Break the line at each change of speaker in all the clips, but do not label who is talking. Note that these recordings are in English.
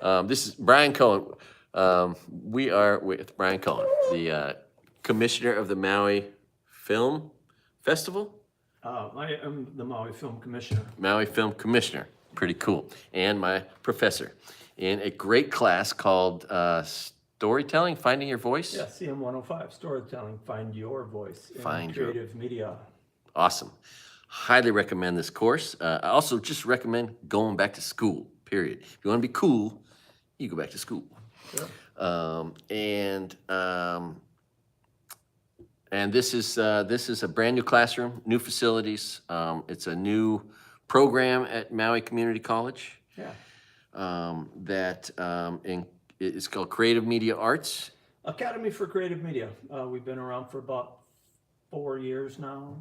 This is Brian Kohne. We are with Brian Kohne, the commissioner of the Maui Film Festival.
I am the Maui Film Commissioner.
Maui Film Commissioner, pretty cool. And my professor in a great class called Storytelling, Finding Your Voice.
Yeah, CM 105, Storytelling, Find Your Voice in
Find your-
Creative Media.
Awesome. Highly recommend this course. I also just recommend going back to school, period. If you want to be cool, you go back to school.
Sure.
And this is a brand new classroom, new facilities. It's a new program at Maui Community College.
Yeah.
It's called Creative Media Arts.
Academy for Creative Media. We've been around for about 4 years now.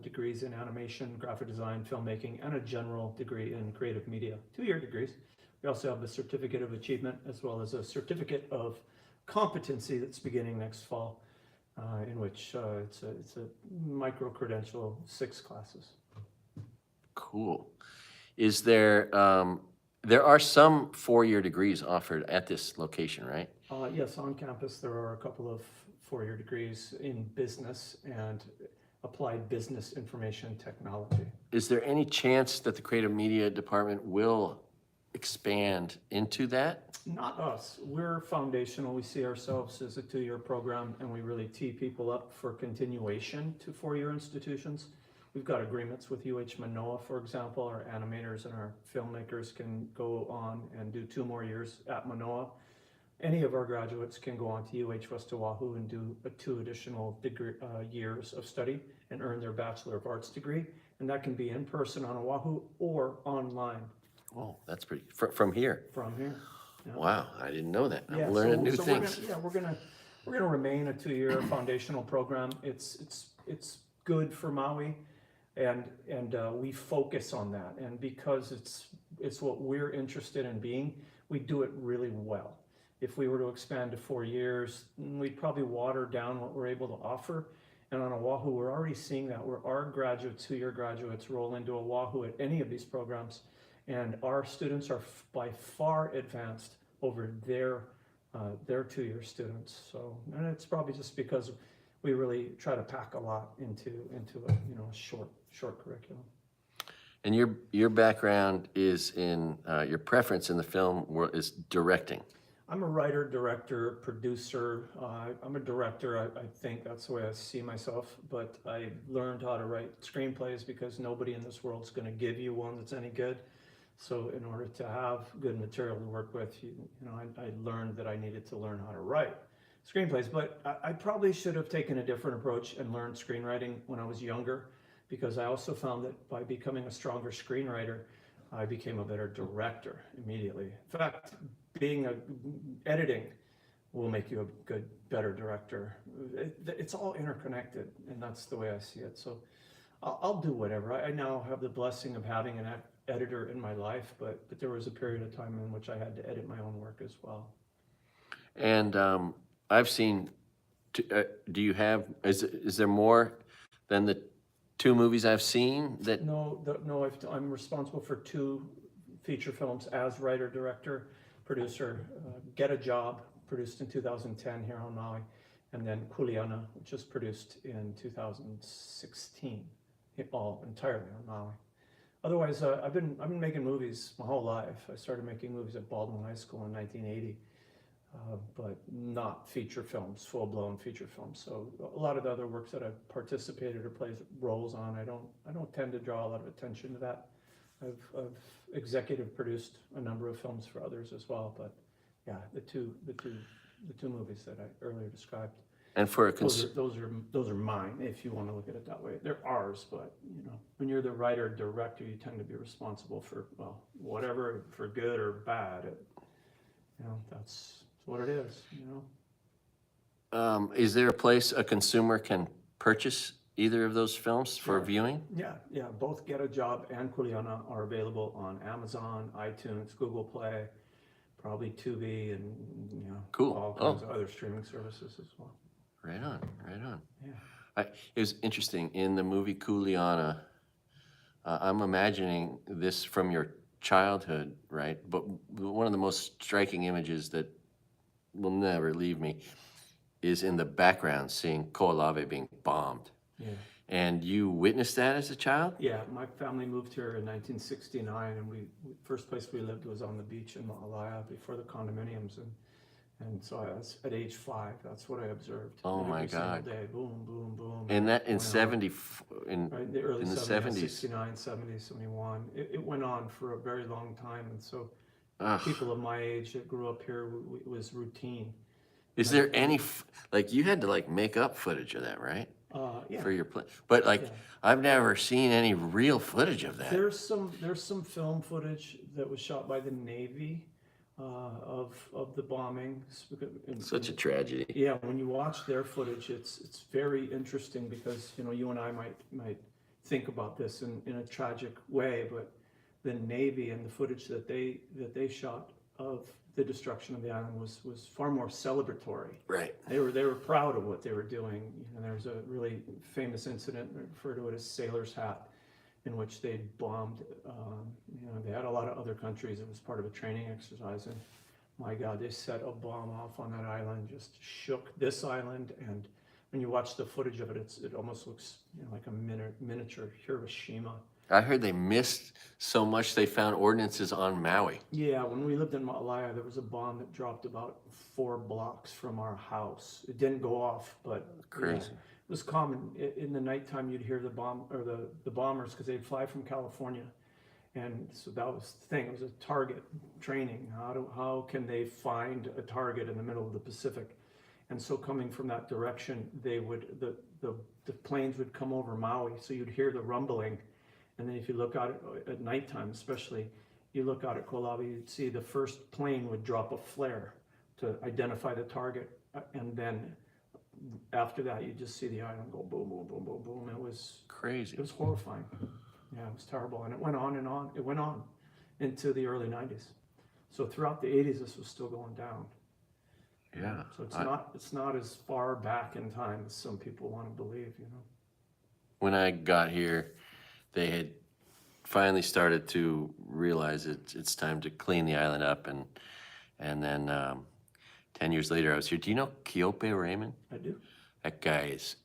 Degrees in animation, graphic design, filmmaking, and a general degree in creative media. 2-year degrees. We also have a certificate of achievement as well as a certificate of competency that's beginning next fall, in which it's a micro-credential, 6 classes.
Cool. Is there are some 4-year degrees offered at this location, right?
Yes, on campus there are a couple of 4-year degrees in business and applied business information technology.
Is there any chance that the creative media department will expand into that?
Not us. We're foundational. We see ourselves as a 2-year program, and we really tee people up for continuation to 4-year institutions. We've got agreements with UH Manoa, for example. Our animators and our filmmakers can go on and do 2 more years at Manoa. Any of our graduates can go on to UH West Oahu and do 2 additional years of study and earn their Bachelor of Arts degree. And that can be in person on Oahu or online.
Oh, that's pretty, from here.
From here. Yeah.
Wow, I didn't know that.
Yeah,
I'm learning new things.
We're gonna remain a 2-year foundational program. It's good for Maui, and we focus on that. And because it's what we're interested in being, we do it really well. If we were to expand to 4 years, we'd probably water down what we're able to offer. And on Oahu, we're already seeing that, where our graduates, 2-year graduates, roll into Oahu at any of these programs, and our students are by far advanced over their 2-year students. So, and it's probably just because we really try to pack a lot into a short curriculum.
And your background is in, your preference in the film world is directing.
I'm a writer, director, producer. I'm a director. I think that's the way I see myself. But I learned how to write screenplays because nobody in this world's going to give you one that's any good. So in order to have good material to work with, I learned that I needed to learn how to write screenplays. But I probably should have taken a different approach and learned screenwriting when I was younger, because I also found that by becoming a stronger screenwriter, I became a better director immediately. In fact, editing will make you a better director. It's all interconnected, and that's the way I see it. So I'll do whatever. I now have the blessing of having an editor in my life, but there was a period of time in which I had to edit my own work as well. And
I've seen, do you have, is there more than the 2 movies I've seen that?
No, I'm responsible for 2 feature films as writer, director, producer. Get a Job, produced in 2010 here on Maui, and then Kuleana, which was produced in 2016, all entirely on Maui. Otherwise, I've been making movies my whole life. I started making movies at Baldwin High School in 1980, but not feature films, full-blown feature films. So a lot of the other works that I've participated or played roles on, I don't tend to draw a lot of attention to that. I've executive produced a number of films for others as well, but yeah, the two movies that I earlier described.
And for
those are mine, if you want to look at it that way. They're ours, but when you're the writer director, you tend to be responsible for whatever, for good or bad. That's what it is.
Is there a place a consumer can purchase either of those films for viewing?
Yeah. Both Get a Job and Kuleana are available on Amazon, iTunes, Google Play, probably Tubi, and
cool.
All kinds of other streaming services as well.
Right on.
Yeah.
It was interesting in the movie Kuleana. I'm imagining this from your childhood, right? But one of the most striking images that will never leave me is in the background seeing Koalave being bombed.
Yeah.
And you witnessed that as a child?
Yeah, my family moved here in 1969, and first place we lived was on the beach in Maui before the condominiums, and so I was at age 5. That's what I observed.
Oh my
every single
God.
day, boom, boom, boom.
And that in
went on.
70,
Right, in the early
in the
70s,
70s.
69, 70, 71. It went on for a very long time, and so
Ugh.
people of my age that grew up here, it was routine.
Is there any, like, you had to like make up footage of that, right?
Yeah.
For your play, but like,
Yeah.
I've never seen any real footage of that.
There's some film footage that was shot by the Navy of the bombings.
Such a tragedy.
Yeah, when you watch their footage, it's very interesting because you and I might think about this in a tragic way, but the Navy and the footage that they shot of the destruction of the island was far more celebratory.
Right.
They were proud of what they were doing. There's a really famous incident, referred to it as Sailor's Hat, in which they bombed. They had a lot of other countries. It was part of a training exercise, and my God, they set a bomb off on that island, just shook this island. And when you watch the footage of it, it almost looks like a miniature Hiroshima.
I heard they missed so much they found ordinances on Maui.
Yeah, when we lived in Maui, there was a bomb that dropped about 4 blocks from our house. It didn't go off, but
Crazy.
yeah, it was common. In the nighttime, you'd hear the bomb or the bombers, because they'd fly from California, and so that was the thing. It was a target training. How can they find a target in the middle of the Pacific? And so coming from that direction, the planes would come over Maui, so you'd hear the rumbling. And then if you look out at nighttime, especially, you look out at Koalave, you'd see the first plane would drop a flare to identify the target. And then after that, you just see the island go boom, boom, boom, boom, boom. It was
crazy.
It was horrifying. Yeah, it was terrible. And it went on and on. It went on into the early 90s. So throughout the 80s, this was still going down.
Yeah.
So it's not as far back in time as some people want to believe,
When I got here, they had finally started to realize it's time to clean the island up, and then 10 years later I was here. Do you know Kiope Raymond?
I do.
That guy is,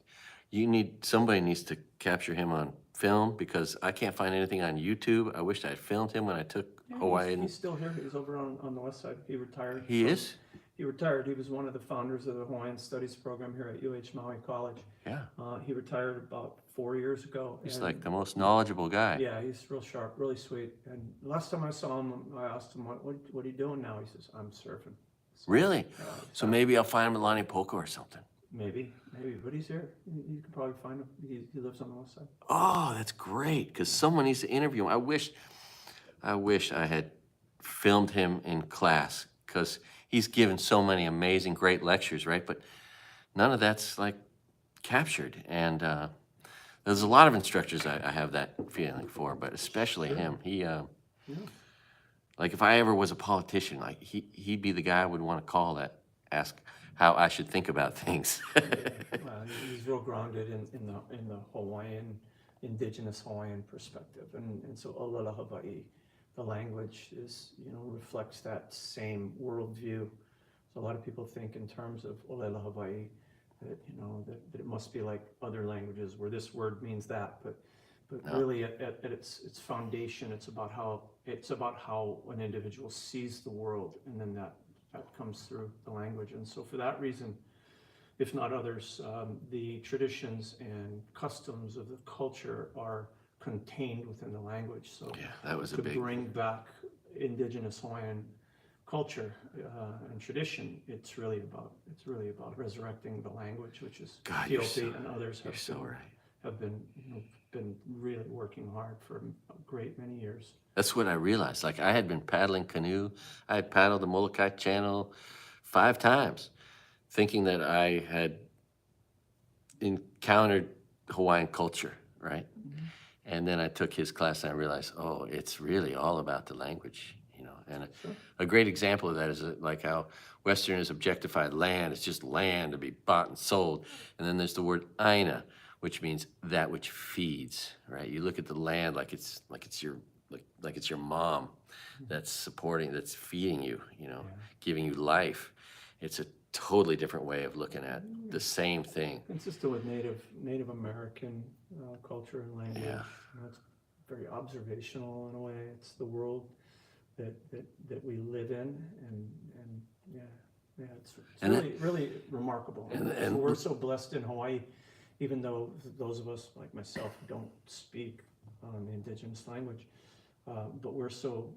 somebody needs to capture him on film, because I can't find anything on YouTube. I wished I had filmed him when I took Hawaii.
He's still here. He's over on the west side. He retired.
He is?
He retired. He was one of the founders of the Hawaiian Studies program here at Maui College.
Yeah.
He retired about 4 years ago.
He's like the most knowledgeable guy.
Yeah, he's real sharp, really sweet. And last time I saw him, I asked him, what are you doing now? He says, I'm surfing. So,
Really? So maybe I'll find him at Lani Poco or something.
Maybe, but he's here. You can probably find him. He lives on the west side.
Oh, that's great, because someone needs to interview him. I wish I had filmed him in class, because he's given so many amazing, great lectures, right? But none of that's like captured. And there's a lot of instructors I have that feeling for, but especially him. He, like if I ever was a politician, like he'd be the guy I would want to call that, ask how I should think about things.
Well, he's real grounded in the Hawaiian, indigenous Hawaiian perspective, and so Olela Hawaii, the language is reflects that same worldview. So a lot of people think in terms of Olela Hawaii that that it must be like other languages where this word means that, but
No.
really at its foundation, it's about how an individual sees the world, and then that comes through the language. And so for that reason, if not others, the traditions and customs of the culture are contained within the language. So
Yeah, that was a
to
big.
bring back indigenous Hawaiian culture and tradition, it's really about resurrecting the language, which is
God, you're
Kiope
so-
and others
You're so right.
have been really working hard for a great many years.
That's what I realized. Like I had been paddling canoe. I had paddled the Molokai Channel 5 times, thinking that I had encountered Hawaiian culture, right? And then I took his class and I realized, oh, it's really all about the language, And a great example of that is like how Westerners objectified land. It's just land to be bought and sold. And then there's the word aina, which means that which feeds, right? You look at the land like it's your mom. that's supporting, that's feeding you,
Yeah.
giving you life. It's a totally different way of looking at the same thing.
Consistent with Native American culture and language.
Yeah.
It's very observational in a way. It's the world that we live in, and yeah, it's
And
really really remarkable.
and
So we're so blessed in Hawaii, even though those of us like myself who don't speak the indigenous language. But we're so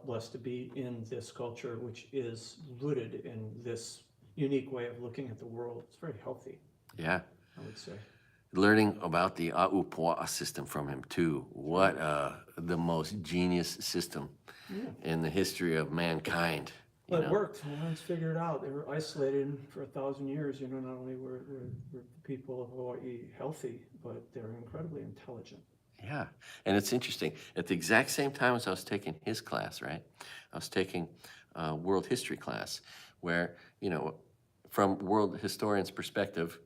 blessed to be in this culture, which is rooted in this unique way of looking at the world. It's very healthy,
yeah,
I would say.
learning about the A'upua'a system from him too. What the most genius system
Yeah.
in the history of mankind.
Well, it worked. Hawaiians figured it out. They were isolated for 1,000 years. Not only were the people of Hawaii healthy, but they were incredibly intelligent.
Yeah, and it's interesting. At the exact same time as I was taking his class, right? I was taking a world history class where, from world historians' perspective,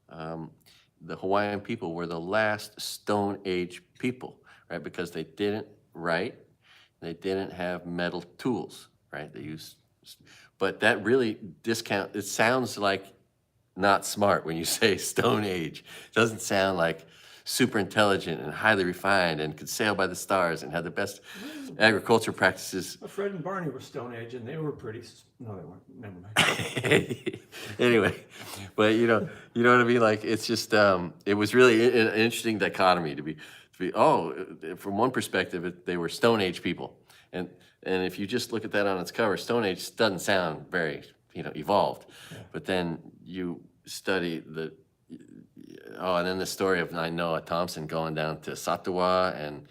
the Hawaiian people were the last Stone Age people, right? Because they didn't write, they didn't have metal tools, right? They used, but that really it sounds like not smart when you say Stone Age. It doesn't sound like super intelligent and highly refined and could sail by the stars and had the best agriculture practices.
Fred and Barney were Stone Age, and they were pretty. No, they weren't. Never mind.
Anyway, but you know what I mean. Like it's just it was really an interesting dichotomy to be from one perspective they were Stone Age people, and if you just look at that on its cover, Stone Age doesn't sound very evolved, but then you study and then the story of Noah Thompson going down to Satawa and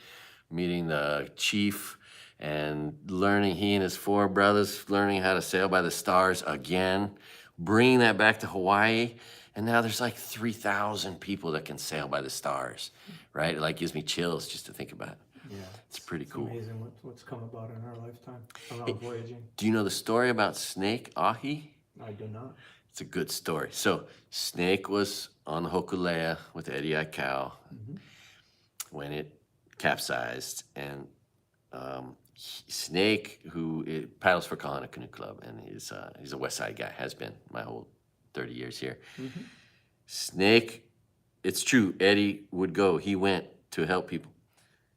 meeting the chief and learning, he and his 4 brothers learning how to sail by the stars again, bringing that back to Hawaii. And now there's like 3,000 people that can sail by the stars, right? It like gives me chills just to think about it.
Yeah,
it's pretty cool.
Amazing what's come about in our lifetime around voyaging.
Do you know the story about Snake Ahi?
I do not.
It's a good story. So Snake was on the Hokulea with Eddie Aikau when it capsized, and Snake, who paddles for Kohne Canoe Club, and he's a West Side guy, has been my whole 30 years here. Snake, it's true, Eddie would go. He went to help people.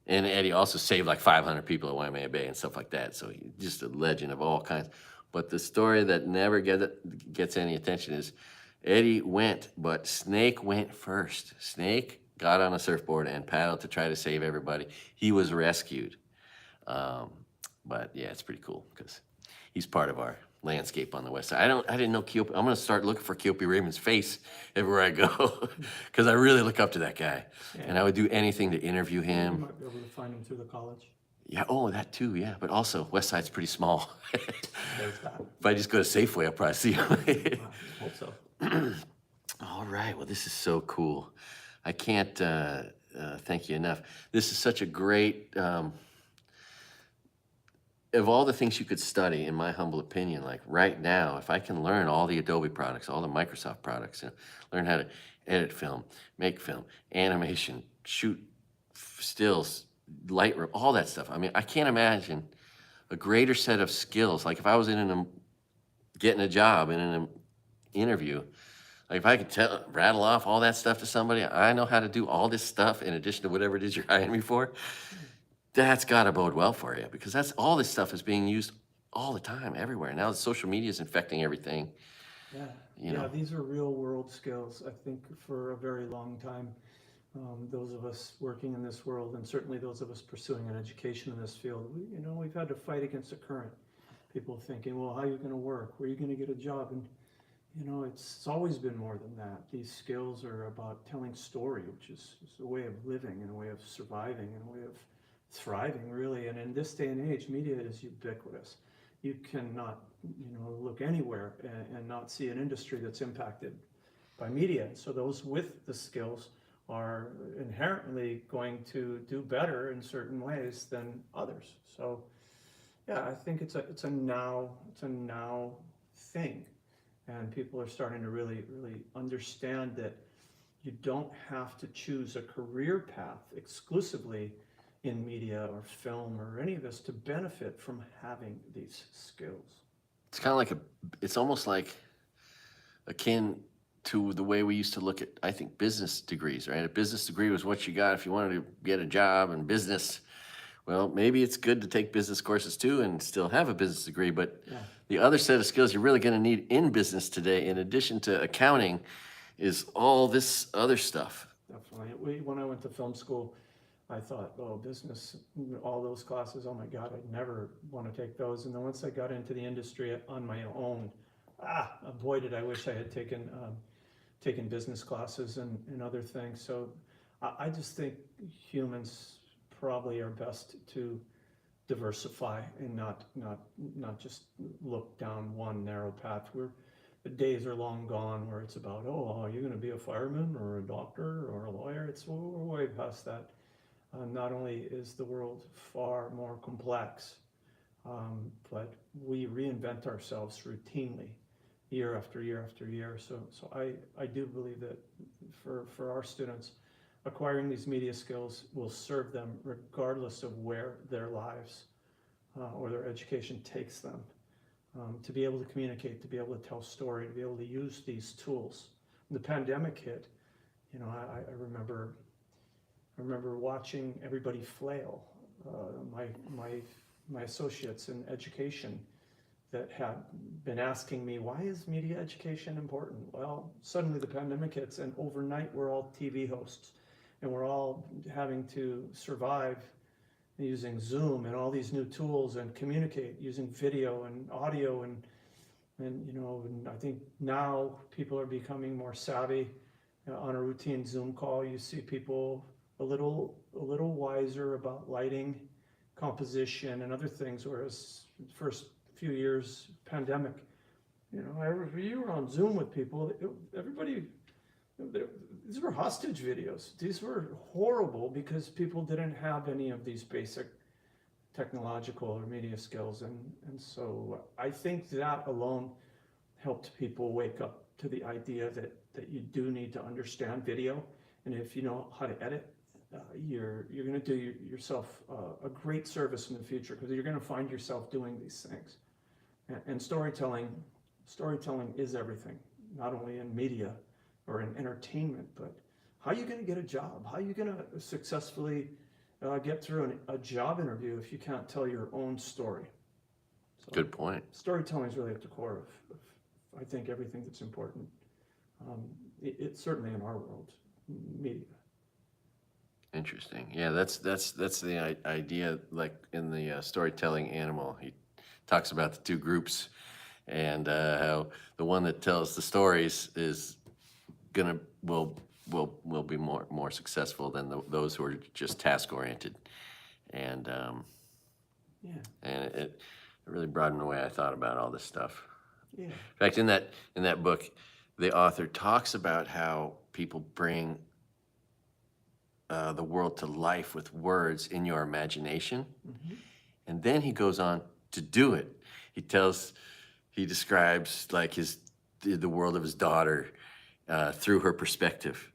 And Eddie also saved like 500 people at Waimea Bay and stuff like that. So he's just a legend of all kinds. But the story that never gets any attention is Eddie went, but Snake went first. Snake got on a surfboard and paddled to try to save everybody. He was rescued. But yeah, it's pretty cool because he's part of our landscape on the west side. I didn't know Keopi. I'm gonna start looking for Keopi Raymond's face everywhere I go because I really look up to that guy, and I would do anything to interview
You
him.
might be able to find him through the college.
Yeah, that too, yeah. But also, West Side's pretty small.
There's that.
If I just go to Safeway, I'll probably see him.
Hope so.
All right, well, this is so cool. I can't thank you enough. This is such a great, of all the things you could study, in my humble opinion, like right now, if I can learn all the Adobe products, all the Microsoft products, learn how to edit film, make film, animation, shoot stills, Lightroom, all that stuff. I mean, I can't imagine a greater set of skills. Like if I was getting a job in an interview, like if I could rattle off all that stuff to somebody, I know how to do all this stuff in addition to whatever it is you're hiring me for. That's gotta bode well for you because all this stuff is being used all the time, everywhere. Now the social media is infecting everything.
Yeah, these are real world skills. I think for a very long time, those of us working in this world, and certainly those of us pursuing an education in this field, we've had to fight against the current. People thinking, well, how are you going to work? Where are you going to get a job? And it's always been more than that. These skills are about telling story, which is a way of living and a way of surviving and a way of thriving, really. And in this day and age, media is ubiquitous. You cannot, look anywhere and not see an industry that's impacted by media. So those with the skills are inherently going to do better in certain ways than others. So yeah, I think it's a now thing, and people are starting to really understand that you don't have to choose a career path exclusively in media or film or any of this to benefit from having these skills.
It's kind of like it's almost like akin to the way we used to look at, I think, business degrees, right? A business degree was what you got if you wanted to get a job in business. Well, maybe it's good to take business courses too and still have a business degree, but
Yeah.
the other set of skills you're really going to need in business today, in addition to accounting, is all this other stuff.
Definitely. When I went to film school, I thought, oh, business, all those classes, oh my God, I'd never want to take those. And then once I got into the industry on my own, boy, did I wish I had taken business classes and other things. So I just think humans probably are best to diversify and not just look down one narrow path. The days are long gone where it's about, oh, you're going to be a fireman or a doctor or a lawyer. We're way past that. Not only is the world far more complex, but we reinvent ourselves routinely year after year after year. So I do believe that for our students, acquiring these media skills will serve them regardless of where their lives or their education takes them. To be able to communicate, to be able to tell story, to be able to use these tools. When the pandemic hit, I remember watching everybody flail. My associates in education that had been asking me, why is media education important? Well, suddenly the pandemic hits, and overnight we're all TV hosts, and we're all having to survive using Zoom and all these new tools and communicate using video and audio and I think now people are becoming more savvy. On a routine Zoom call, you see people a little wiser about lighting, composition, and other things. Whereas the first few years pandemic, you were on Zoom with people, everybody. These were hostage videos. These were horrible because people didn't have any of these basic technological or media skills. And so I think that alone helped people wake up to the idea that you do need to understand video. And if you know how to edit, you're going to do yourself a great service in the future, because you're going to find yourself doing these things. And storytelling is everything, not only in media or in entertainment, but how are you going to get a job? How are you going to successfully get through a job interview if you can't tell your own story? So
Good point.
storytelling is really at the core of I think, everything that's important. It's certainly in our world, media.
Interesting. Yeah, that's the idea. Like in the storytelling animal, he talks about the two groups, and how the one that tells the stories will be more successful than those who are just task oriented, and
Yeah,
and it really broadened the way I thought about all this stuff.
yeah,
In fact, in that book, the author talks about how people bring the world to life with words in your imagination, and then he goes on to do it. He describes like the world of his daughter through her perspective,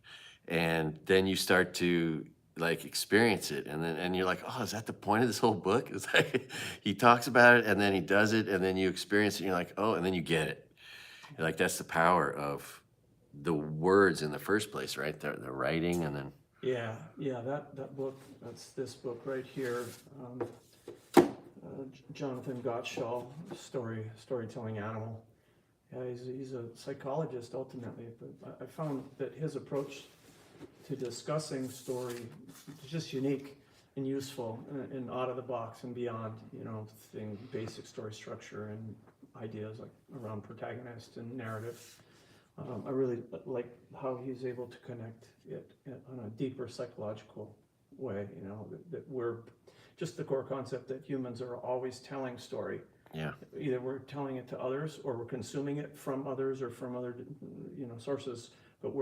and then you start to like experience it, and you're like, oh, is that the point of this whole book? It's like he talks about it and then he does it, and then you experience it, and you're like, oh, and then you get it. You're like, that's the power of the words in the first place, right? The writing, and then
yeah. That book, that's this book right here. Jonathan Gottschall, Storytelling Animal. Yeah, he's a psychologist ultimately, but I found that his approach to discussing story is just unique and useful and out of the box and beyond, basic story structure and ideas like around protagonist and narrative. I really like how he's able to connect it on a deeper psychological way, that we're just the core concept that humans are always telling story.
yeah,
Either we're telling it to others or we're consuming it from others or from other, sources. But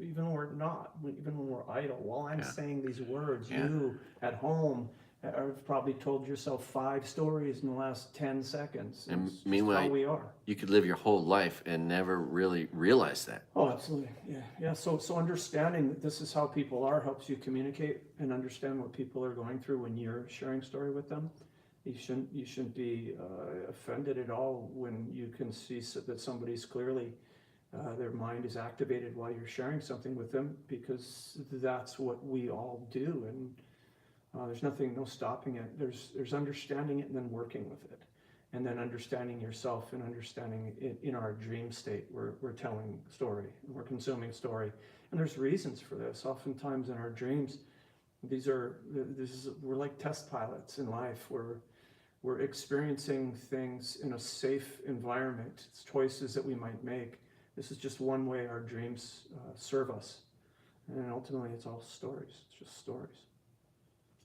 even when we're idle, while I'm saying these words,
Yeah.
you at home I've probably told yourself 5 stories in the last 10 seconds.
And
It's just
meanwhile,
how we are.
you could live your whole life and never really realize that.
Oh, absolutely. Yeah. So understanding that this is how people are helps you communicate and understand what people are going through when you're sharing story with them. You shouldn't be offended at all when you can see that somebody's clearly their mind is activated while you're sharing something with them, because that's what we all do, and there's no stopping it. There's understanding it and then working with it, and then understanding yourself and understanding it in our dream state. We're telling story, and we're consuming story, and there's reasons for this. Oftentimes in our dreams, we're like test pilots in life. We're experiencing things in a safe environment. It's choices that we might make. This is just one way our dreams serve us. And ultimately, it's all stories. It's just stories.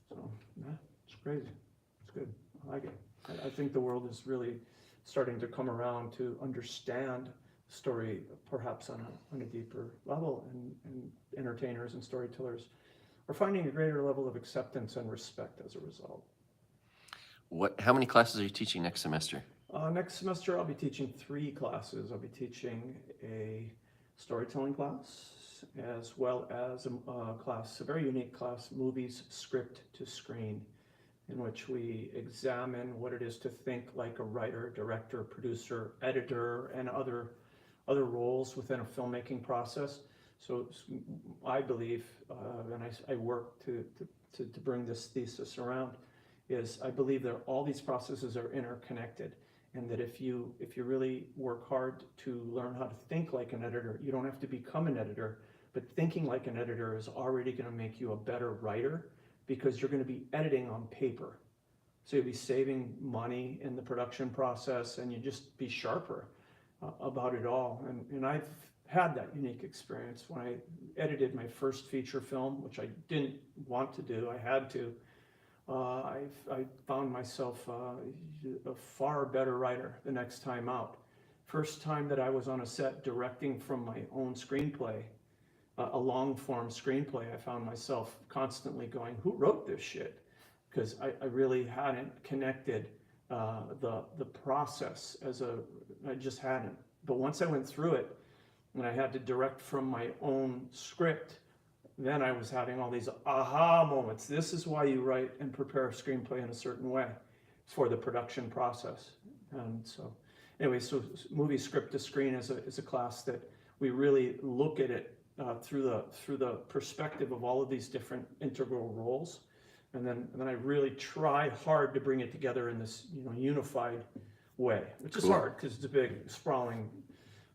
So, yeah, it's crazy. It's good. I like it. I think the world is really starting to come around to understand story, perhaps on a deeper level. And entertainers and storytellers are finding a greater level of acceptance and respect as a result.
How many classes are you teaching next semester?
Next semester, I'll be teaching 3 classes. I'll be teaching a storytelling class, as well as a very unique class, movies script to screen, in which we examine what it is to think like a writer, director, producer, editor, and other roles within a filmmaking process. So I believe, and I work to bring this thesis around, is I believe that all these processes are interconnected. And that if you really work hard to learn how to think like an editor, you don't have to become an editor, but thinking like an editor is already going to make you a better writer, because you're going to be editing on paper. So you'll be saving money in the production process, and you just be sharper about it all. And I've had that unique experience when I edited my first feature film, which I didn't want to do, I had to. I found myself a far better writer the next time out. First time that I was on a set directing from my own screenplay, a long form screenplay, I found myself constantly going, who wrote this shit? Because I really hadn't connected the process I just hadn't. But once I went through it and I had to direct from my own script, then I was having all these aha moments. This is why you write and prepare a screenplay in a certain way for the production process. And so anyway, so movie script to screen is a class that we really look at it through the perspective of all of these different integral roles. And then I really try hard to bring it together in this unified way, which is hard because it's a big, sprawling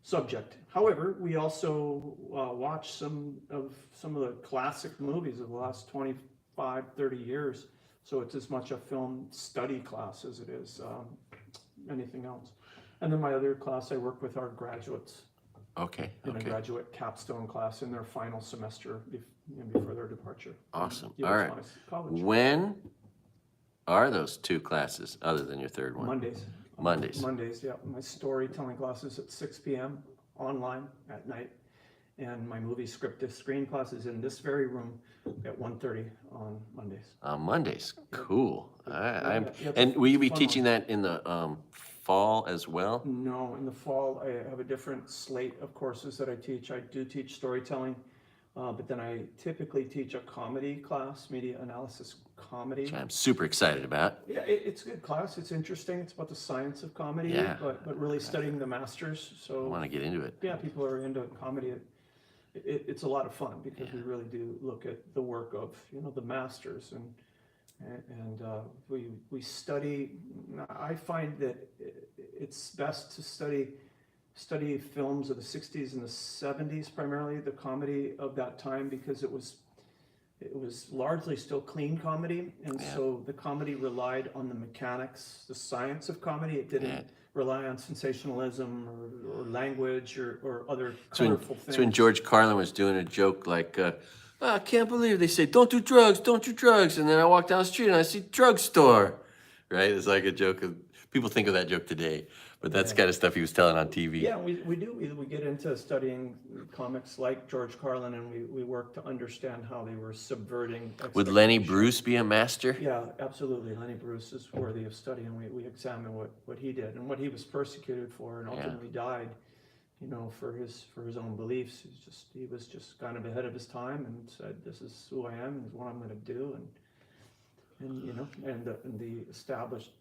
subject. However, we also watch some of the classic movies of the last 25, 30 years. So it's as much a film study class as it is anything else. And then my other class, I work with our graduates.
Okay.
In a graduate capstone class in their final semester before their departure.
Awesome.
Yeah,
All right.
college.
When are those 2 classes other than your third one?
Mondays. Mondays, yeah. My storytelling class is at 6 p.m. online at night. And my movie script to screen class is in this very room at 1:30 on Mondays.
On Mondays. Cool.
Yeah,
And will you be
fun
teaching
one.
that in the fall as well?
No, in the fall I have a different slate of courses that I teach. I do teach storytelling, but then I typically teach a comedy class, media analysis comedy.
Which I'm super excited about.
Yeah, it's a good class. It's interesting. It's about the science of comedy,
Yeah.
but really studying the masters. So
I want to get into it.
yeah, people are into comedy. It's a lot of fun because we really do look at the work of the masters, and we study. I find that it's best to study films of the 60s and the 70s, primarily the comedy of that time, because it was largely still clean comedy, and so the comedy relied on the mechanics, the science of comedy. It didn't rely on sensationalism or language or other colorful things.
So when George Carlin was doing a joke like, I can't believe they say, don't do drugs, and then I walk down the street and I see drugstore, right? It's like a joke of People think of that joke today, but that's kind of stuff he was telling on TV.
Yeah, we do. We get into studying comics like George Carlin, and we work to understand how they were subverting
Would Lenny
expectations.
Bruce be a master?
Yeah, absolutely. Lenny Bruce is worthy of study, and we examine what he did and what he was persecuted for, and ultimately died, for his own beliefs. He was just kind of ahead of his time and said, "This is who I am. This is what I'm going to do," and the established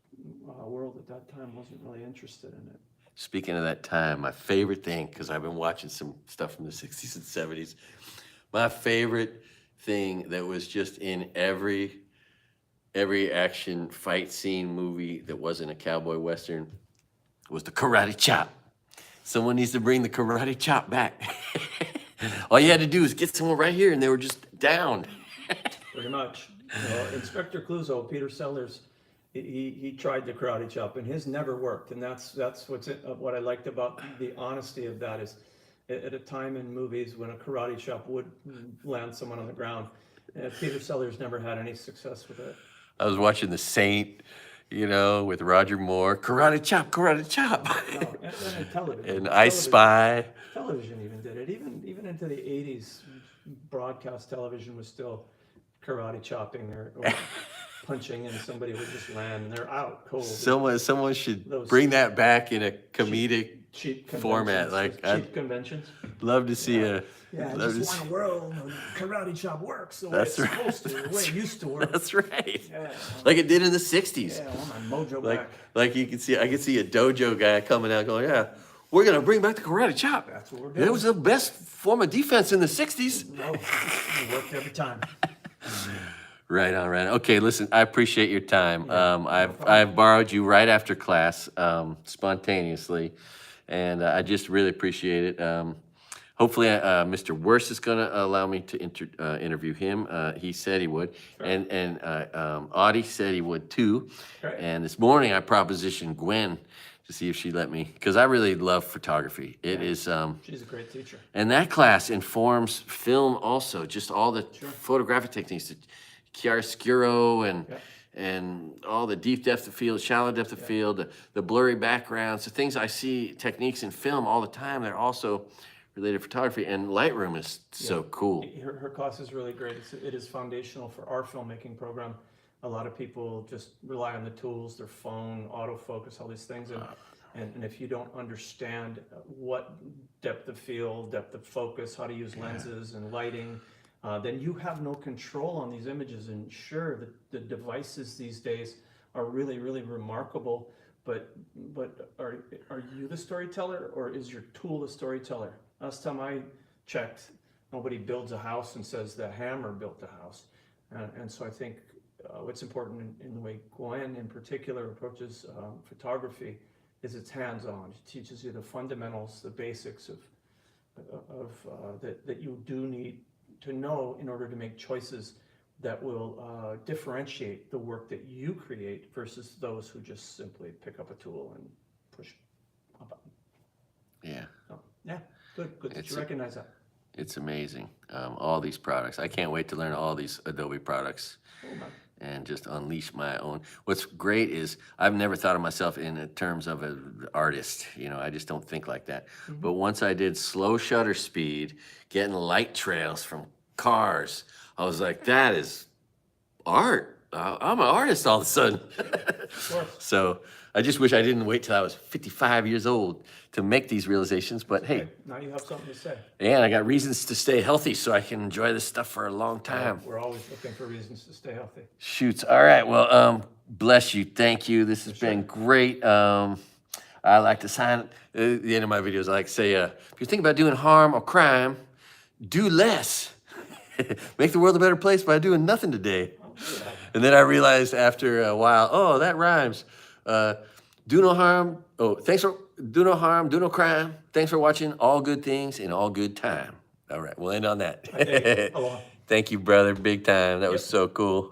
world at that time wasn't really interested in it.
Speaking of that time, my favorite thing, because I've been watching some stuff from the 60s and 70s, my favorite thing that was just in every action fight scene movie that wasn't a cowboy western was the karate chop. Someone needs to bring the karate chop back. All you had to do is get someone right here and they were just down.
Pretty much. Well, Inspector Clouseau, Peter Sellers, he tried the karate chop, and his never worked. And that's what I liked about the honesty of that is, at a time in movies when a karate chop would land someone on the ground, Peter Sellers never had any success with it.
I was watching The Saint, with Roger Moore, karate chop, karate chop.
No, and television.
And I Spy.
Television even did it. Even into the 80s, broadcast television was still karate chopping or punching, and somebody would just land and they're out cold.
Someone should bring that back in a comedic
cheap
format.
Cheap conventions.
Love to see a.
Yeah,
love
just
to
want a world where karate chop works the way it's supposed to, the way it used to work.
That's right.
Yeah.
Like it did in the 60s.
Yeah, I want my mojo
Like
back.
like I could see a dojo guy coming out going, yeah, we're gonna bring back the karate chop.
That's what we're doing.
It was the best form of defense in the 60s.
No, it worked every time.
Right on, right on. Okay, listen, I appreciate your time. I've borrowed you right after class, spontaneously, and I just really appreciate it. Hopefully, Mr. Worst is going to allow me to interview him. He said he would, and Audie said he would too.
Great.
And this morning, I propositioned Gwen to see if she'd let me, because I really love photography. It is.
She's a great teacher.
And that class informs film also, just all the photographic techniques, the chiaroscuro and all the deep depth of field, shallow depth of field, the blurry backgrounds, the things I see techniques in film all the time. They're also related to photography, and Lightroom is so cool.
Her class is really great. It is foundational for our filmmaking program. A lot of people just rely on the tools, their phone, autofocus, all these things. And if you don't understand what depth of field, depth of focus, how to use lenses and lighting, then you have no control on these images. And sure, the devices these days are really, really remarkable, but are you the storyteller, or is your tool the storyteller? Last time I checked, nobody builds a house and says the hammer built the house. And so I think what's important in the way Gwen in particular approaches photography is it's hands-on. It teaches you the fundamentals, the basics of that you do need to know in order to make choices that will differentiate the work that you create versus those who just simply pick up a tool and push a button.
Yeah.
So, yeah, good that you recognize that.
It's amazing. All these products. I can't wait to learn all these Adobe products and just unleash my own. What's great is I've never thought of myself in terms of an artist. I just don't think like that. But once I did slow shutter speed, getting light trails from cars, I was like, that is art. I'm an artist all of a sudden. So I just wish I didn't wait till I was 55 years old to make these realizations, but hey.
Now you have something to say.
And I got reasons to stay healthy so I can enjoy this stuff for a long time.
We're always looking for reasons to stay healthy.
Shoots. All right. Well, bless you. Thank you. This has been great. I like to sign at the end of my videos. I like to say, if you're thinking about doing harm or crime, do less. Make the world a better place by doing nothing today. And then I realized after a while, oh, that rhymes. Do no harm. Oh, thanks for do no harm, do no crime. Thanks for watching All Good Things in All Good Time. All right, we'll end on that. Thank you, brother. Big time. That was so cool.